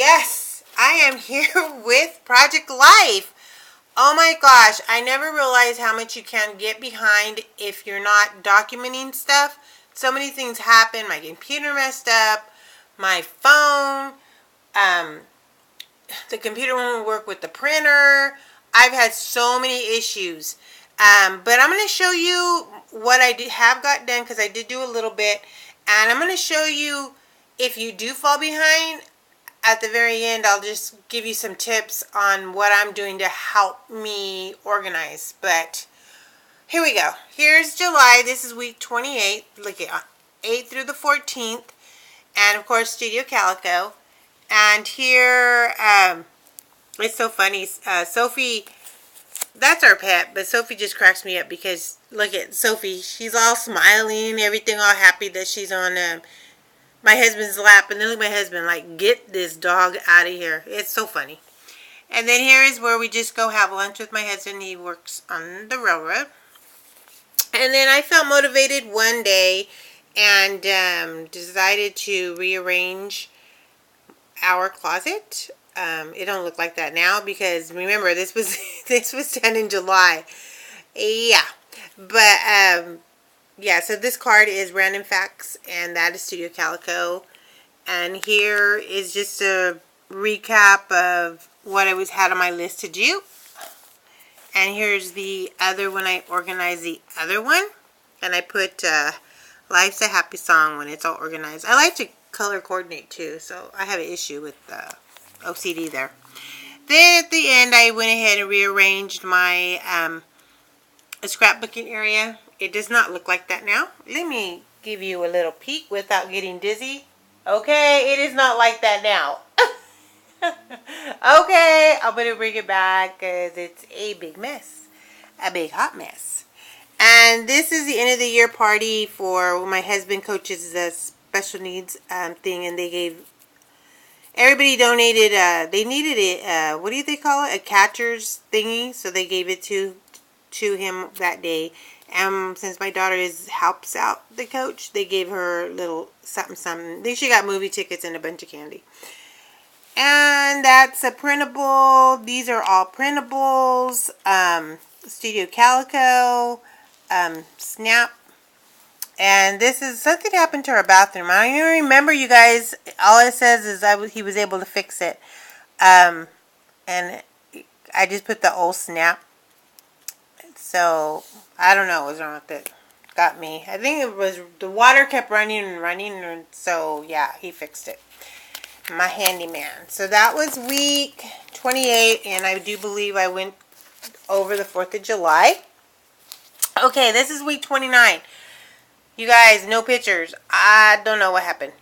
Yes, I am here with Project Life. Oh my gosh, I never realized how much you can get behind if you're not documenting stuff. So many things happen. My computer messed up, my phone, the computer won't work with the printer. I've had so many issues. But I'm going to show you what I have got done because I did do a little bit. And I'm going to show you if you do fall behind. At the very end, I'll just give you some tips on what I'm doing to help me organize. But here we go. Here's July. This is week 28. Look at 8th through the 14th. And of course, Studio Calico. And here, it's so funny. Sophie, that's our pet, but Sophie just cracks me up because look at Sophie. She's all smiling, everything all happy that she's on my husband's lap. And then look at my husband, like, get this dog out of here. It's so funny. And then here is where we just go have lunch with my husband. He works on the railroad. And then I felt motivated one day and decided to rearrange our closet. It don't look like that now because remember this was this was done in July. Yeah, but yeah. So this card is Random Facts, and that is Studio Calico. And here is just a recap of what I had on my list to do. And here's the other one. I organized the other one, and I put "Life's a Happy Song" when it's all organized. I like to color coordinate too, so I have an issue with OCD there. Then at the end, I went ahead and rearranged my scrapbooking area. It does not look like that now. Let me give you a little peek without getting dizzy. Okay, it is not like that now. Okay, I'm going to bring it back because it's a big mess. A big hot mess. And this is the end of the year party for my husband coaches the special needs thing, and they gave everybody donated they needed it what do they call it, a catcher's thingy, so they gave it to him that day. And since my daughter helps out the coach, they gave her little something. I think she got movie tickets and a bunch of candy. And that's a printable. These are all printables. Studio Calico, Snap. And this is something happened to our bathroom. I don't even remember, you guys. All it says is he was able to fix it. And I just put the old Snap. So I don't know what was wrong with it. Got me. I think it was the water kept running and running. And so yeah, he fixed it. My handyman. So that was week 28. And I do believe I went over the 4th of July. Okay, this is week 29. You guys, no pictures. I don't know what happened.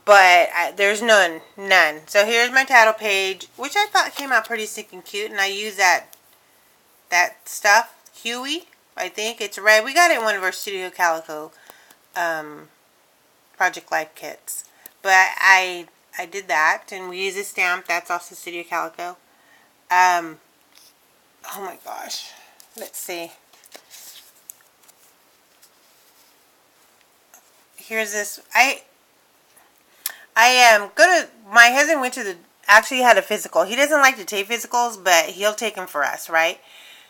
But there's none. So here's my title page, which I thought came out pretty stinking cute. And I use that stuff. Huey, I think. It's red. We got it in one of our Studio Calico Project Life kits. But I did that. And we use a stamp. That's also Studio Calico. Oh my gosh. Let's see. Here's this. I am gonna. My husband went to actually had a physical. He doesn't like to take physicals, but he'll take them for us, right?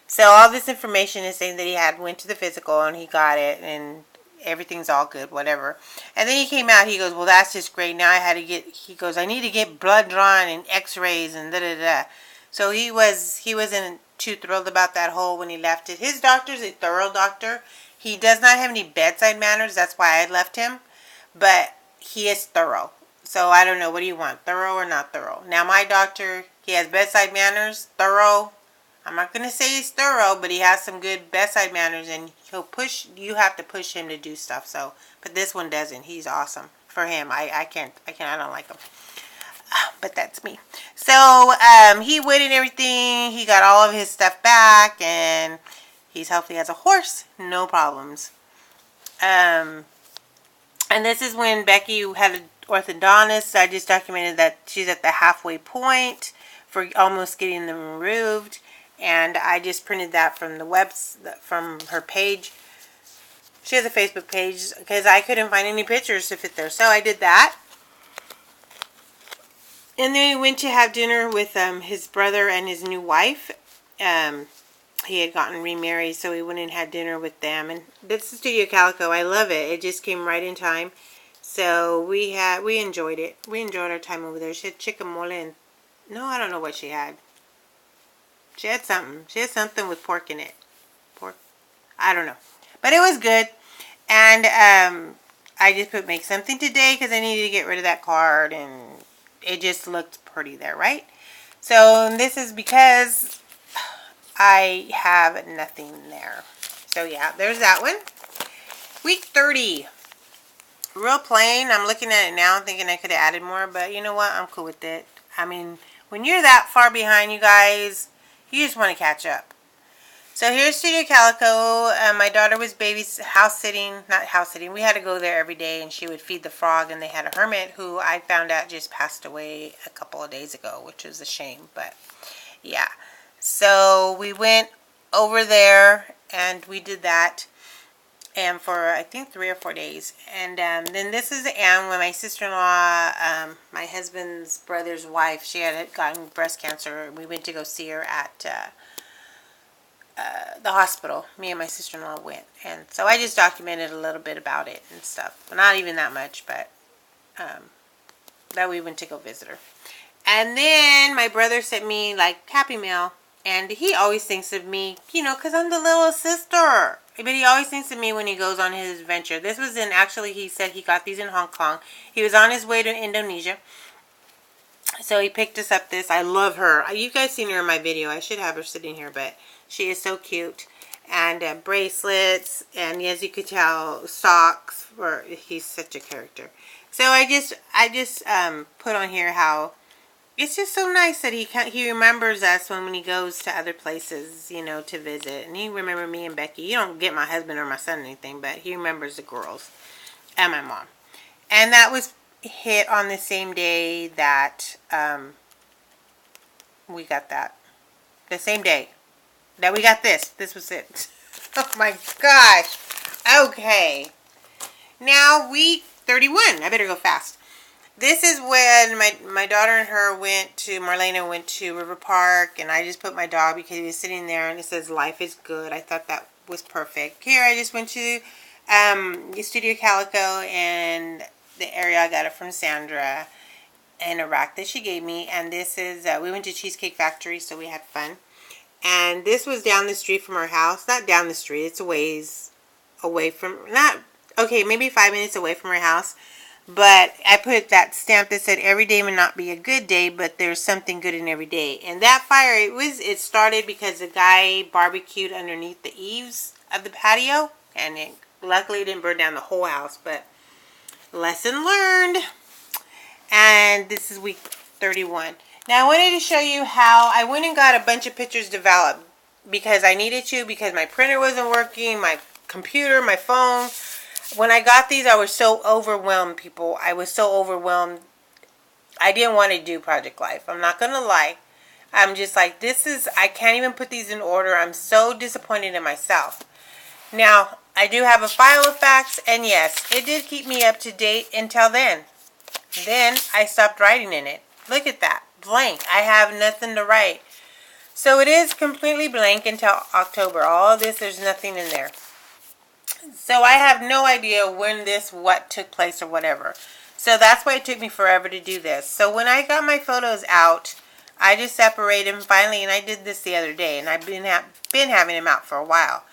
So all this information is saying that he went to the physical and he got it and everything's all good, whatever. And then he came out. He goes, well, that's just great. Now he goes, I need to get blood drawn and X-rays and da da da. So he wasn't too thrilled about that hole when he left it. His doctor's a thorough doctor. He does not have any bedside manners. That's why I left him. But he is thorough. So I don't know. What do you want? Thorough or not thorough? Now my doctor, he has bedside manners. Thorough. I'm not going to say he's thorough, but he has some good bedside manners. And you have to push him to do stuff. So, but this one doesn't. He's awesome. For him. I don't like him. But that's me. So, he went and everything. He got all of his stuff back. And he's healthy as a horse. No problems. And this is when Becky had an orthodontist. I just documented that she's at the halfway point for almost getting them removed. And I just printed that from from her page. She has a Facebook page because I couldn't find any pictures to fit there. So I did that. And then we went to have dinner with his brother and his new wife. He had gotten remarried, so we went and had dinner with them. And this is Studio Calico. I love it. It just came right in time. So we enjoyed it. We enjoyed our time over there. She had chicken mole and no, I don't know what she had. She had something. She had something with pork in it. Pork. I don't know. But it was good. And I just put make something today because I needed to get rid of that card. And it just looked pretty there, right? So this is because I have nothing there. So yeah, there's that one. Week 30. Real plain. I'm looking at it now thinking I could have added more. But you know what? I'm cool with it. I mean, when you're that far behind, you guys, you just want to catch up. So here's Studio Calico. My daughter was house sitting. Not house sitting. We had to go there every day and she would feed the frog. And they had a hermit who I found out just passed away a couple of days ago, which was a shame. But yeah. So we went over there and we did that. And for, I think, 3 or 4 days. And then this is Anne, when my sister-in-law, my husband's brother's wife, she had gotten breast cancer. We went to go see her at the hospital. Me and my sister-in-law went. And so I just documented a little bit about it and stuff. Well, not even that much, but that we went to go visit her. And then my brother sent me, like, Happy Mail. And he always thinks of me, you know, because I'm the little sister. But he always thinks of me when he goes on his adventure. This was in, actually, he said he got these in Hong Kong. He was on his way to Indonesia. So he picked us up this. I love her. You guys seen her in my video. I should have her sitting here, but she is so cute. And bracelets, and as you could tell, socks. He's such a character. So I just put on here how it's just so nice that he remembers us when he goes to other places, you know, to visit. And he remembered me and Becky. You don't get my husband or my son or anything, but he remembers the girls and my mom. And that was hit on the same day that we got that. The same day that we got this. This was it. Oh my gosh. Okay. Now week 31. I better go fast. This is when my daughter and her Marlena went to River Park, and I just put my dog because he was sitting there, and it says, life is good. I thought that was perfect. Here, I just went to Studio Calico, and the area I got it from Sandra, in a rack that she gave me, and this is, we went to Cheesecake Factory, so we had fun. And this was down the street from our house. Not down the street, it's a ways away from, maybe 5 minutes away from our house. But I put that stamp that said every day may not be a good day, but there's something good in every day. And that fire, it started because the guy barbecued underneath the eaves of the patio. And luckily it didn't burn down the whole house, but lesson learned. And this is week 31. Now I wanted to show you how I went and got a bunch of pictures developed. Because I needed to, because my printer wasn't working, my computer, my phone. When I got these, I was so overwhelmed, people. I was so overwhelmed. I didn't want to do Project Life. I'm not going to lie. I'm just like, I can't even put these in order. I'm so disappointed in myself. Now, I do have a file of facts, and yes, it did keep me up to date until then. Then, I stopped writing in it. Look at that. Blank. I have nothing to write. So, it is completely blank until October. All this, there's nothing in there. So I have no idea when what took place or whatever. So that's why it took me forever to do this. So when I got my photos out, I just separated them finally, and I did this the other day, and I've been having them out for a while.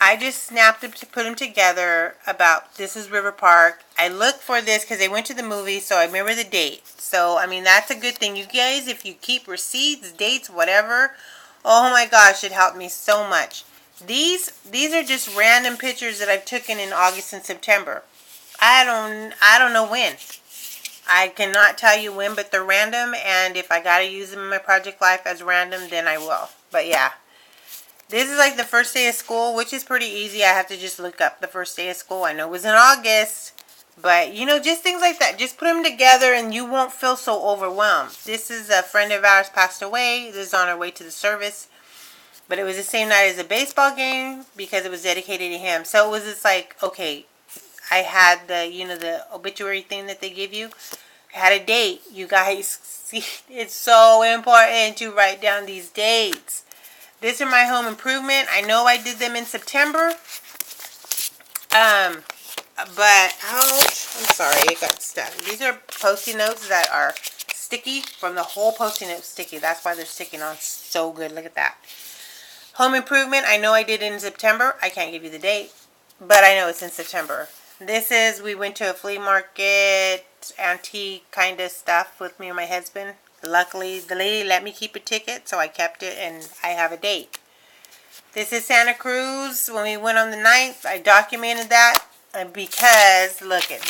I just snapped them to put them together about, this is River Park. I looked for this because they went to the movie, so I remember the date. So, I mean, that's a good thing. You guys, if you keep receipts, dates, whatever, oh my gosh, it helped me so much. These are just random pictures that I've taken in August and September. I don't know when. I cannot tell you when, but they're random, and if I gotta use them in my Project Life as random, then I will. But yeah. This is like the first day of school, which is pretty easy. I have to just look up the first day of school. I know it was in August, but you know, just things like that. Just put them together and you won't feel so overwhelmed. This is a friend of ours passed away. This is on our way to the service. But it was the same night as a baseball game because it was dedicated to him. So it was just like, okay, I had the, you know, the obituary thing that they give you. had a date. You guys see, it's so important to write down these dates. These are my home improvement. I know I did them in September. But, ouch, I'm sorry, it got stuck. These are Post-it notes that are sticky from the whole Post-it note sticky. That's why they're sticking on so good. Look at that. Home improvement, I know I did it in September. I can't give you the date, but I know it's in September. This is, we went to a flea market, antique kind of stuff with me and my husband. Luckily, the lady let me keep a ticket, so I kept it, and I have a date. This is Santa Cruz. When we went on the 9th, I documented that because, look, at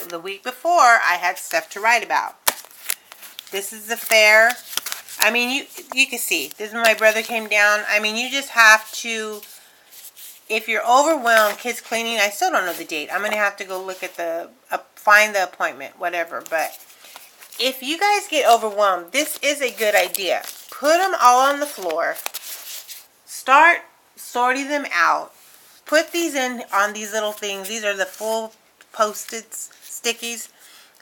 the week before, I had stuff to write about. This is the fair. I mean, you can see. This is when my brother came down. I mean, you just have to, if you're overwhelmed, kids cleaning, I still don't know the date. I'm going to have to go look at find the appointment, whatever. But if you guys get overwhelmed, this is a good idea. Put them all on the floor. Start sorting them out. Put these in on these little things. These are the full Post-its, stickies.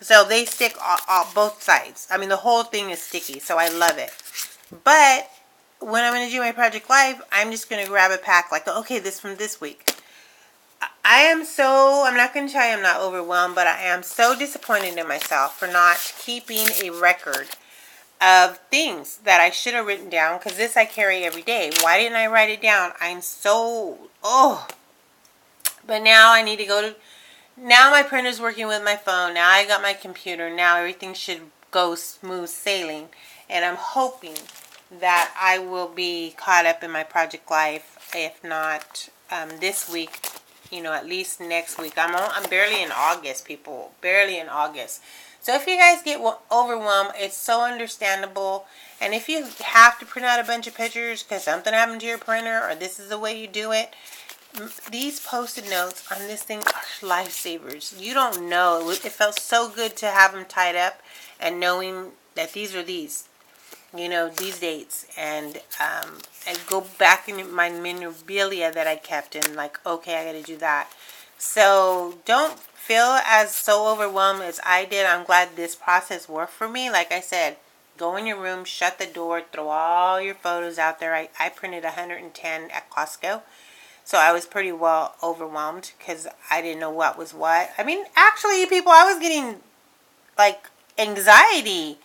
So they stick on both sides. I mean, the whole thing is sticky, so I love it. But when I'm going to do my Project Live, I'm just going to grab a pack like, okay, this from this week. I'm not going to tell you I'm not overwhelmed, but I am so disappointed in myself for not keeping a record of things that I should have written down, because this I carry every day. Why didn't I write it down? I'm so, But now I need to go to, now my printer's working with my phone. Now I got my computer. Now everything should go smooth sailing. And I'm hoping that I will be caught up in my Project Life. If not this week, at least next week. I'm barely in August, people. Barely in August. So if you guys get overwhelmed, it's so understandable. And if you have to print out a bunch of pictures because something happened to your printer, or this is the way you do it, these Post-it notes on this thing are lifesavers. You don't know. It felt so good to have them tied up and knowing that these are these dates. And I go back in my memorabilia that I kept and like, okay, I got to do that. So don't feel as so overwhelmed as I did. I'm glad this process worked for me. Like I said, go in your room, shut the door, throw all your photos out there. I printed 110 at Costco. So I was pretty well overwhelmed because I didn't know what was what. I mean, actually, people, I was getting, like, anxiety.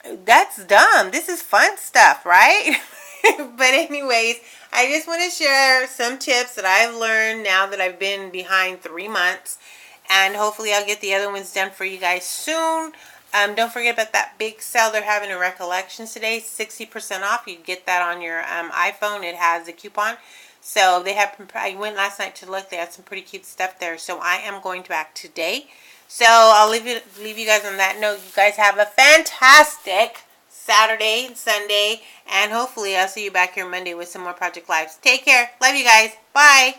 That's dumb. This is fun stuff, right? But anyways, I just want to share some tips that I've learned now that I've been behind 3 months. And hopefully I'll get the other ones done for you guys soon. Don't forget about that big sale they're having in Recollections today. 60% off. You can get that on your iPhone. It has a coupon. So they have, I went last night to look, they had some pretty cute stuff there. So I am going to act today. So I'll leave you guys on that note. You guys have a fantastic Saturday and Sunday. And hopefully I'll see you back here Monday with some more Project Lives. Take care. Love you guys. Bye.